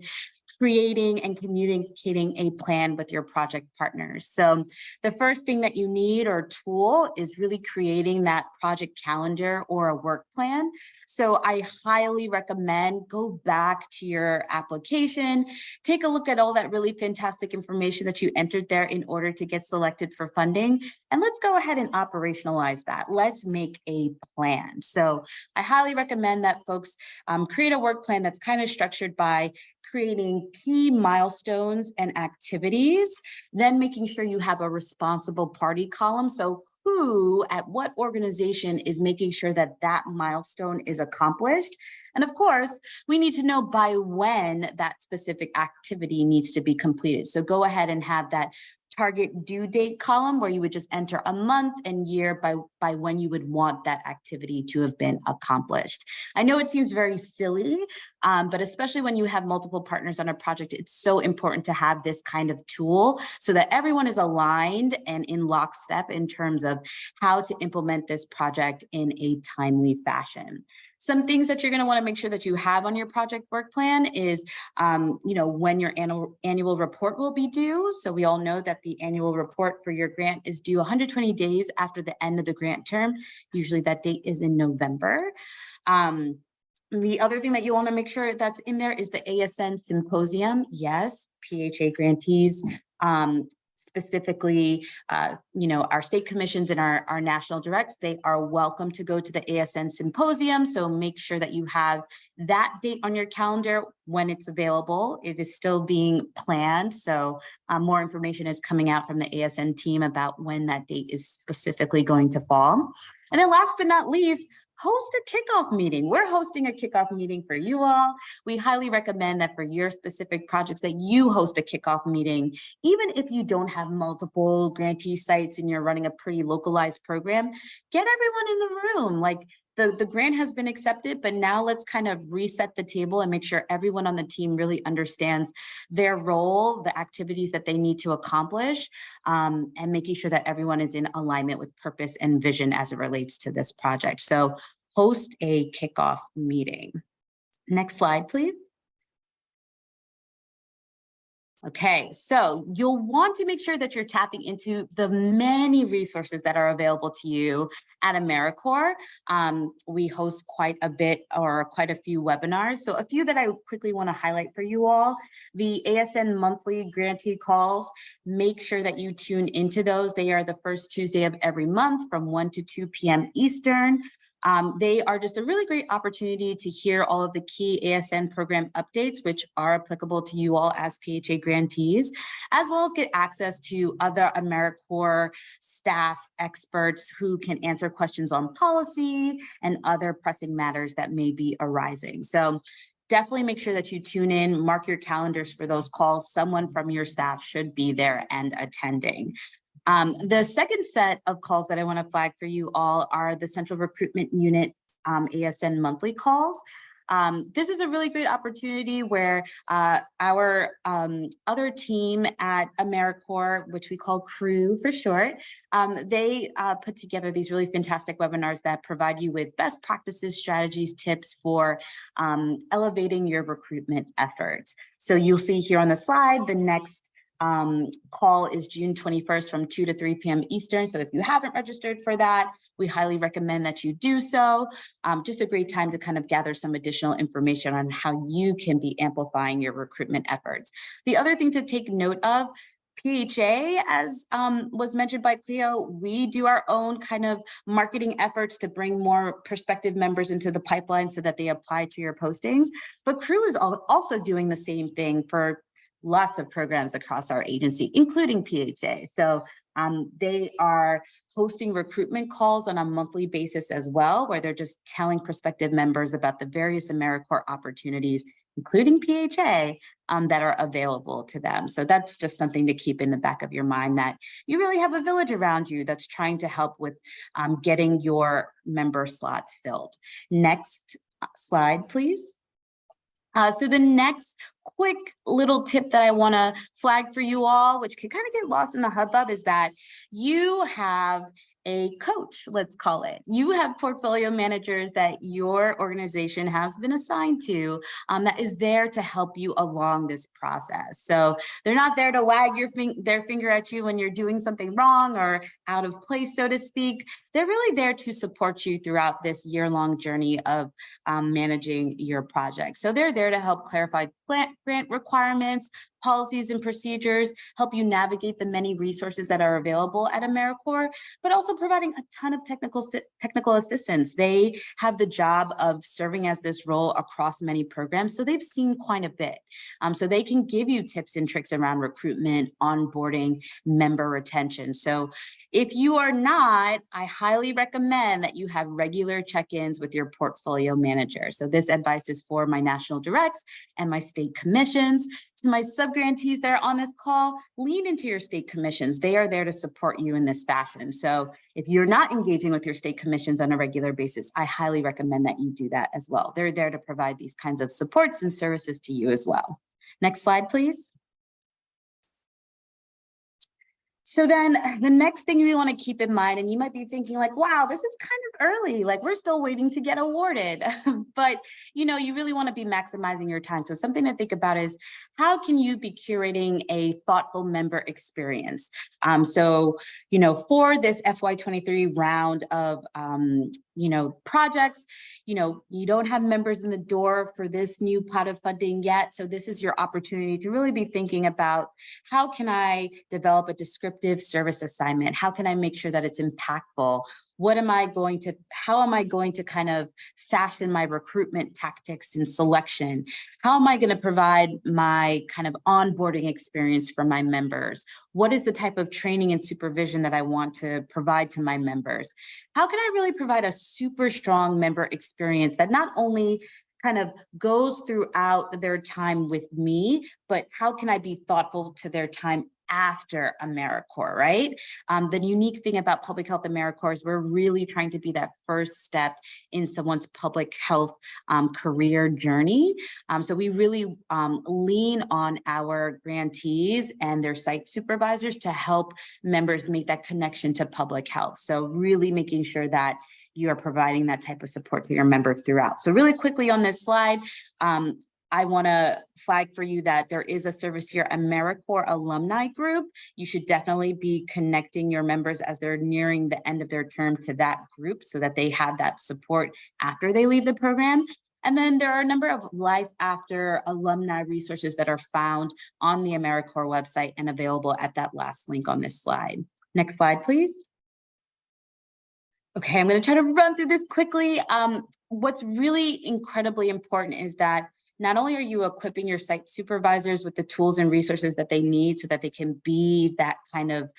creating and communicating a plan with your project partners. So the first thing that you need or tool is really creating that project calendar or a work plan. So I highly recommend go back to your application, take a look at all that really fantastic information that you entered there in order to get selected for funding. And let's go ahead and operationalize that. Let's make a plan. So I highly recommend that folks create a work plan that's kind of structured by creating key milestones and activities, then making sure you have a responsible party column. So who at what organization is making sure that that milestone is accomplished. And of course, we need to know by when that specific activity needs to be completed. So go ahead and have that target due date column where you would just enter a month and year by when you would want that activity to have been accomplished. I know it seems very silly, but especially when you have multiple partners on a project, it's so important to have this kind of tool so that everyone is aligned and in lockstep in terms of how to implement this project in a timely fashion. Some things that you're going to want to make sure that you have on your project work plan is, when your annual report will be due. So we all know that the annual report for your grant is due 120 days after the end of the grant term. Usually that date is in November. The other thing that you want to make sure that's in there is the ASN symposium. Yes, PHA grantees, specifically, our state commissions and our national directs, they are welcome to go to the ASN symposium. So make sure that you have that date on your calendar when it's available. It is still being planned. So more information is coming out from the ASN team about when that date is specifically going to fall. And then last but not least, host a kickoff meeting. We're hosting a kickoff meeting for you all. We highly recommend that for your specific projects that you host a kickoff meeting, even if you don't have multiple grantee sites and you're running a pretty localized program, get everyone in the room. Like, the grant has been accepted, but now let's kind of reset the table and make sure everyone on the team really understands their role, the activities that they need to accomplish, and making sure that everyone is in alignment with purpose and vision as it relates to this project. So host a kickoff meeting. Next slide, please. Okay, so you'll want to make sure that you're tapping into the many resources that are available to you at AmeriCorps. We host quite a few webinars. So a few that I quickly want to highlight for you all: the ASN monthly grantee calls. Make sure that you tune into those. They are the first Tuesday of every month from 1 to 2 p.m. Eastern. They are just a really great opportunity to hear all of the key ASN program updates, which are applicable to you all as PHA grantees, as well as get access to other AmeriCorps staff experts who can answer questions on policy and other pressing matters that may be arising. So definitely make sure that you tune in, mark your calendars for those calls. Someone from your staff should be there and attending. The second set of calls that I want to flag for you all are the Central Recruitment Unit ASN monthly calls. This is a really great opportunity where our other team at AmeriCorps, which we call CREW for short, they put together these really fantastic webinars that provide you with best practices, strategies, tips for elevating your recruitment efforts. So you'll see here on the slide, the next call is June 21st from 2 to 3 p.m. Eastern. So if you haven't registered for that, we highly recommend that you do so. Just a great time to kind of gather some additional information on how you can be amplifying your recruitment efforts. The other thing to take note of, PHA, as was mentioned by Cleo, we do our own kind of marketing efforts to bring more prospective members into the pipeline so that they apply to your postings. But CREW is also doing the same thing for lots of programs across our agency, including PHA. So they are hosting recruitment calls on a monthly basis as well, where they're just telling prospective members about the various AmeriCorps opportunities, including PHA, that are available to them. So that's just something to keep in the back of your mind, that you really have a village around you that's trying to help with getting your member slots filled. Next slide, please. So the next quick little tip that I want to flag for you all, which can kind of get lost in the hubbub, is that you have a coach, let's call it. You have portfolio managers that your organization has been assigned to that is there to help you along this process. So they're not there to wag their finger at you when you're doing something wrong or out of place, so to speak. They're really there to support you throughout this year-long journey of managing your project. So they're there to help clarify grant requirements, policies and procedures, help you navigate the many resources that are available at AmeriCorps, but also providing a ton of technical assistance. They have the job of serving as this role across many programs, so they've seen quite a bit. So they can give you tips and tricks around recruitment, onboarding, member retention. So if you are not, I highly recommend that you have regular check-ins with your portfolio manager. So this advice is for my national directs and my state commissions. To my subgrantees that are on this call, lean into your state commissions. They are there to support you in this fashion. So if you're not engaging with your state commissions on a regular basis, I highly recommend that you do that as well. They're there to provide these kinds of supports and services to you as well. Next slide, please. So then the next thing you want to keep in mind, and you might be thinking like, wow, this is kind of early, like we're still waiting to get awarded. But, you know, you really want to be maximizing your time. So something to think about is, how can you be curating a thoughtful member experience? So, you know, for this FY23 round of, you know, projects, you know, you don't have members in the door for this new pot of funding yet. So this is your opportunity to really be thinking about, how can I develop a descriptive service assignment? How can I make sure that it's impactful? How am I going to kind of fashion my recruitment tactics and selection? How am I going to provide my kind of onboarding experience for my members? What is the type of training and supervision that I want to provide to my members? How can I really provide a super strong member experience that not only kind of goes throughout their time with me, but how can I be thoughtful to their time after AmeriCorps, right? The unique thing about Public Health AmeriCorps is we're really trying to be that first step in someone's public health career journey. So we really lean on our grantees and their site supervisors to help members make that connection to public health. So really making sure that you are providing that type of support to your members throughout. So really quickly on this slide, I want to flag for you that there is a service here, AmeriCorps alumni group. You should definitely be connecting your members as they're nearing the end of their term to that group so that they have that support after they leave the program. And then there are a number of life after alumni resources that are found on the AmeriCorps website and available at that last link on this slide. Next slide, please. Okay, I'm going to try to run through this quickly. What's really incredibly important is that not only are you equipping your site supervisors with the tools and resources that they need so that they can be that kind of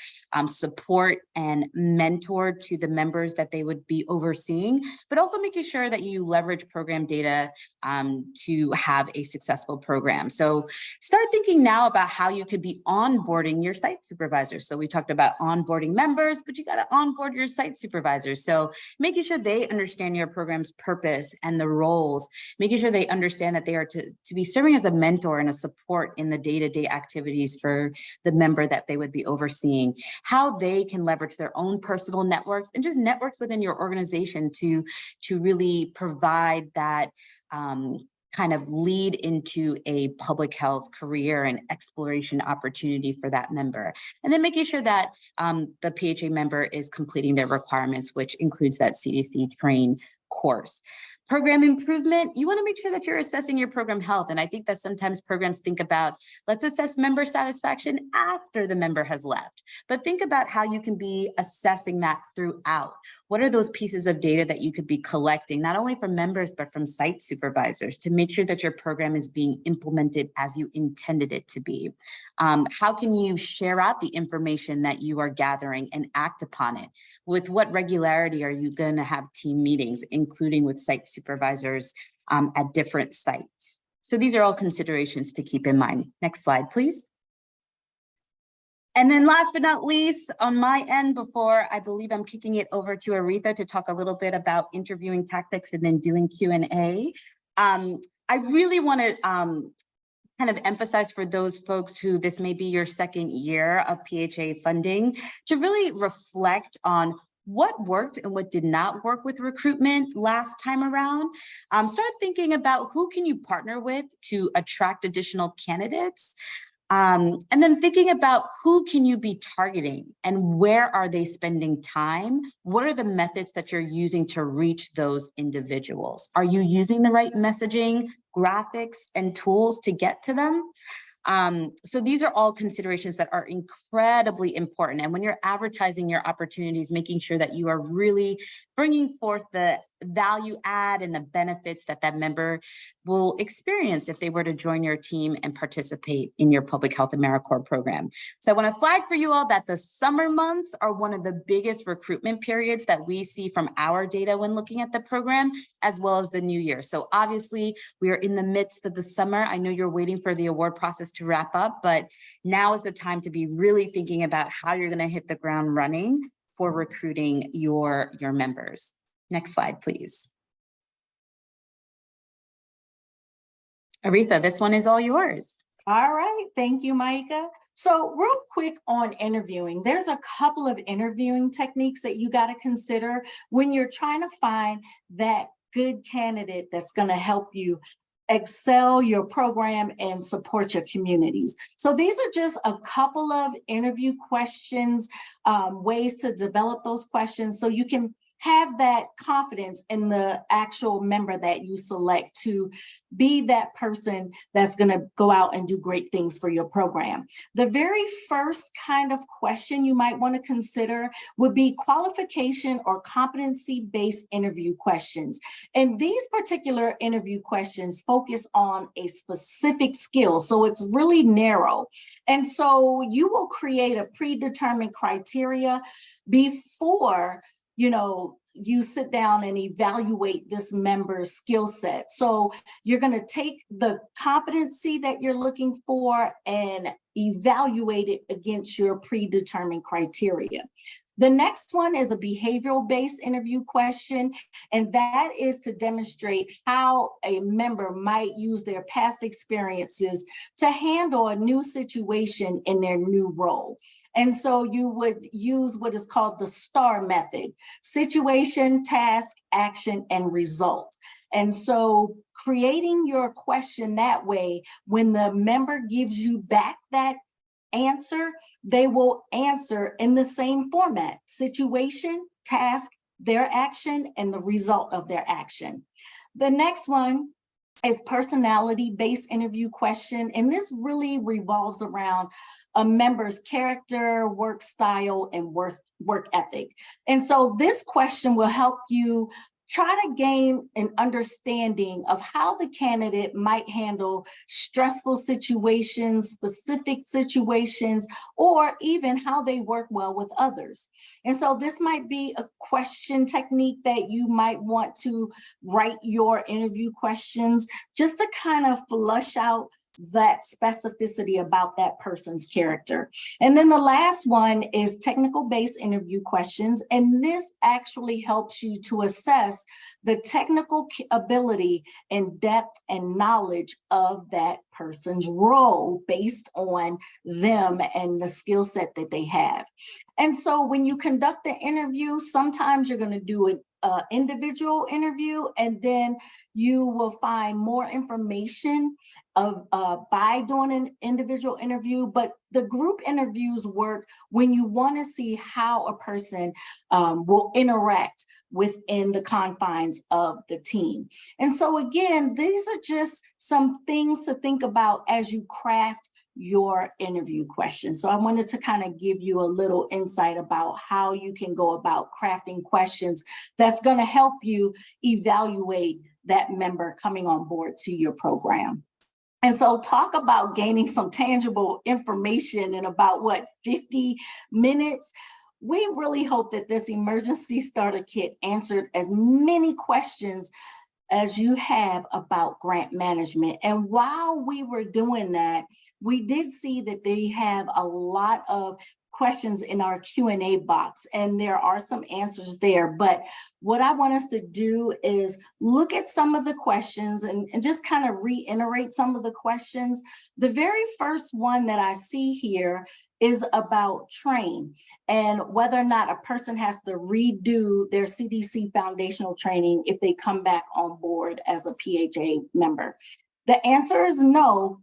support and mentor to the members that they would be overseeing, but also making sure that you leverage program data to have a successful program. So start thinking now about how you could be onboarding your site supervisors. So we talked about onboarding members, but you got to onboard your site supervisors. So making sure they understand your program's purpose and the roles, making sure they understand that they are to be serving as a mentor and a support in the day-to-day activities for the member that they would be overseeing, how they can leverage their own personal networks and just networks within your organization to really provide that kind of lead into a public health career and exploration opportunity for that member. And then making sure that the PHA member is completing their requirements, which includes that CDC train course. Program improvement, you want to make sure that you're assessing your program health. And I think that sometimes programs think about, let's assess member satisfaction after the member has left. But think about how you can be assessing that throughout. What are those pieces of data that you could be collecting, not only from members, but from site supervisors to make sure that your program is being implemented as you intended it to be? How can you share out the information that you are gathering and act upon it? With what regularity are you going to have team meetings, including with site supervisors at different sites? So these are all considerations to keep in mind. Next slide, please. And then last but not least, on my end, before I believe I'm kicking it over to Aretha to talk a little bit about interviewing tactics and then doing Q&A, I really want to kind of emphasize for those folks who this may be your second year of PHA funding to really reflect on what worked and what did not work with recruitment last time around. Start thinking about who can you partner with to attract additional candidates. And then thinking about who can you be targeting and where are they spending time? What are the methods that you're using to reach those individuals? Are you using the right messaging, graphics, and tools to get to them? So these are all considerations that are incredibly important. And when you're advertising your opportunities, making sure that you are really bringing forth the value add and the benefits that that member will experience if they were to join your team and participate in your Public Health AmeriCorps program. So I want to flag for you all that the summer months are one of the biggest recruitment periods that we see from our data when looking at the program, as well as the new year. So obviously we are in the midst of the summer. I know you're waiting for the award process to wrap up, but now is the time to be really thinking about how you're going to hit the ground running for recruiting your members. Next slide, please. Aretha, this one is all yours. All right, thank you, Micah. So real quick on interviewing, there's a couple of interviewing techniques that you got to consider when you're trying to find that good candidate that's going to help you excel your program and support your communities. So these are just a couple of interview questions, ways to develop those questions so you can have that confidence in the actual member that you select to be that person that's going to go out and do great things for your program. The very first kind of question you might want to consider would be qualification or competency-based interview questions. And these particular interview questions focus on a specific skill, so it's really narrow. And so you will create a predetermined criteria before you sit down and evaluate this member's skill set. So you're going to take the competency that you're looking for and evaluate it against your predetermined criteria. The next one is a behavioral-based interview question, and that is to demonstrate how a member might use their past experiences to handle a new situation in their new role. And so you would use what is called the STAR method: situation, task, action, and result. And so creating your question that way, when the member gives you back that answer, they will answer in the same format: situation, task, their action, and the result of their action. The next one is personality-based interview question. And this really revolves around a member's character, work style, and work ethic. And so this question will help you try to gain an understanding of how the candidate might handle stressful situations, specific situations, or even how they work well with others. And so this might be a question technique that you might want to write your interview questions just to kind of flush out that specificity about that person's character. And then the last one is technical-based interview questions. And this actually helps you to assess the technical ability and depth and knowledge of that person's role based on them and the skill set that they have. And so when you conduct the interview, sometimes you're going to do an individual interview, and then you will find more information by doing an individual interview. But the group interviews work when you want to see how a person will interact within the confines of the team. And so again, these are just some things to think about as you craft your interview questions. So I wanted to kind of give you a little insight about how you can go about crafting questions that's going to help you evaluate that member coming on board to your program. And so talk about gaining some tangible information in about 50 minutes. We really hope that this emergency starter kit answered as many questions as you have about grant management. And while we were doing that, we did see that they have a lot of questions in our Q&A box, and there are some answers there. But what I want us to do is look at some of the questions and just kind of reiterate some of the questions. The very first one that I see here is about train and whether or not a person has to redo their CDC foundational training if they come back on board as a PHA member. The answer is no,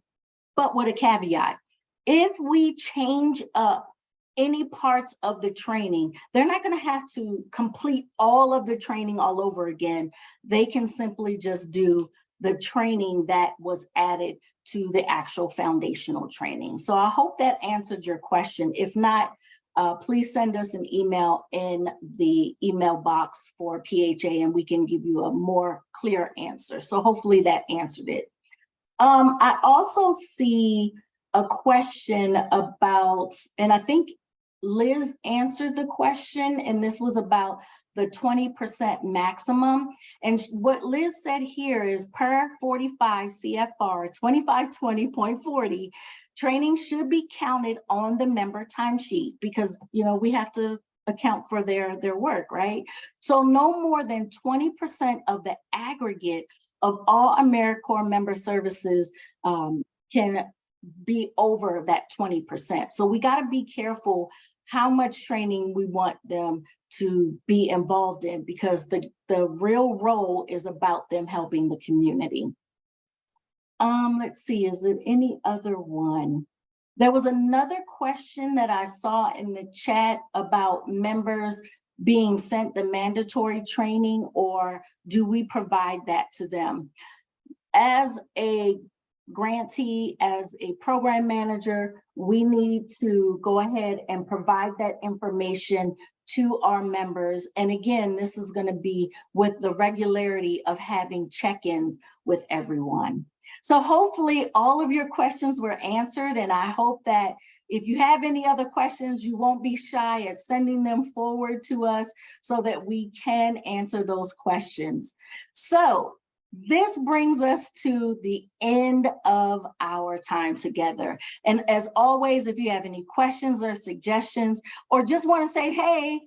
but with a caveat. If we change up any parts of the training, they're not going to have to complete all of the training all over again. They can simply just do the training that was added to the actual foundational training. So I hope that answered your question. If not, please send us an email in the email box for PHA and we can give you a more clear answer. So hopefully that answered it. I also see a question about, and I think Liz answered the question, and this was about the 20% maximum. And what Liz said here is per 45 CFR 2520.40, training should be counted on the member timesheet because, we have to account for their work, right? So no more than 20% of the aggregate of all AmeriCorps member services can be over that 20%. So we got to be careful how much training we want them to be involved in because the real role is about them helping the community. Let's see, is there any other one? There was another question that I saw in the chat about members being sent the mandatory training, or do we provide that to them? As a grantee, as a program manager, we need to go ahead and provide that information to our members. And again, this is going to be with the regularity of having check-ins with everyone. So hopefully all of your questions were answered, and I hope that If you have any other questions, you won't be shy at sending them forward to us so that we can answer those questions. So this brings us to the end of our time together. And as always, if you have any questions or suggestions, or just want to say, hey,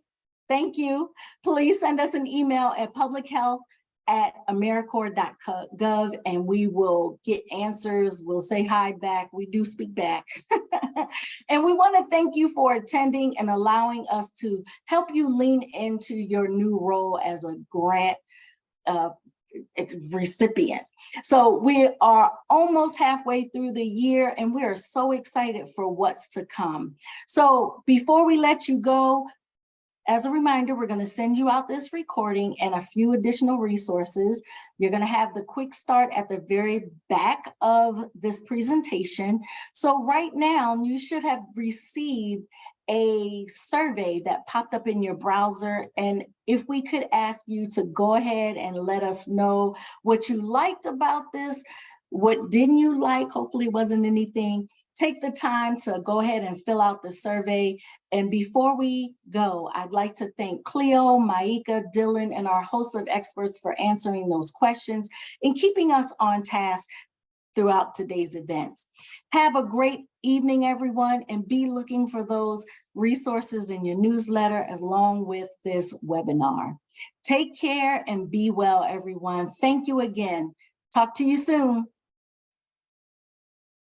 thank you, please send us an email at publichealth@americorps.gov and we will get answers. We'll say hi back. We do speak back. And we want to thank you for attending and allowing us to help you lean into your new role as a grant recipient. So we are almost halfway through the year and we are so excited for what's to come. So before we let you go, as a reminder, we're going to send you out this recording and a few additional resources. You're going to have the quick start at the very back of this presentation. So right now, you should have received a survey that popped up in your browser. And if we could ask you to go ahead and let us know what you liked about this, what didn't you like, hopefully it wasn't anything. Take the time to go ahead and fill out the survey. And before we go, I'd like to thank Cleo, Maika, Dylan, and our host of experts for answering those questions and keeping us on task throughout today's events. Have a great evening, everyone, and be looking for those resources in your newsletter along with this webinar. Take care and be well, everyone. Thank you again. Talk to you soon.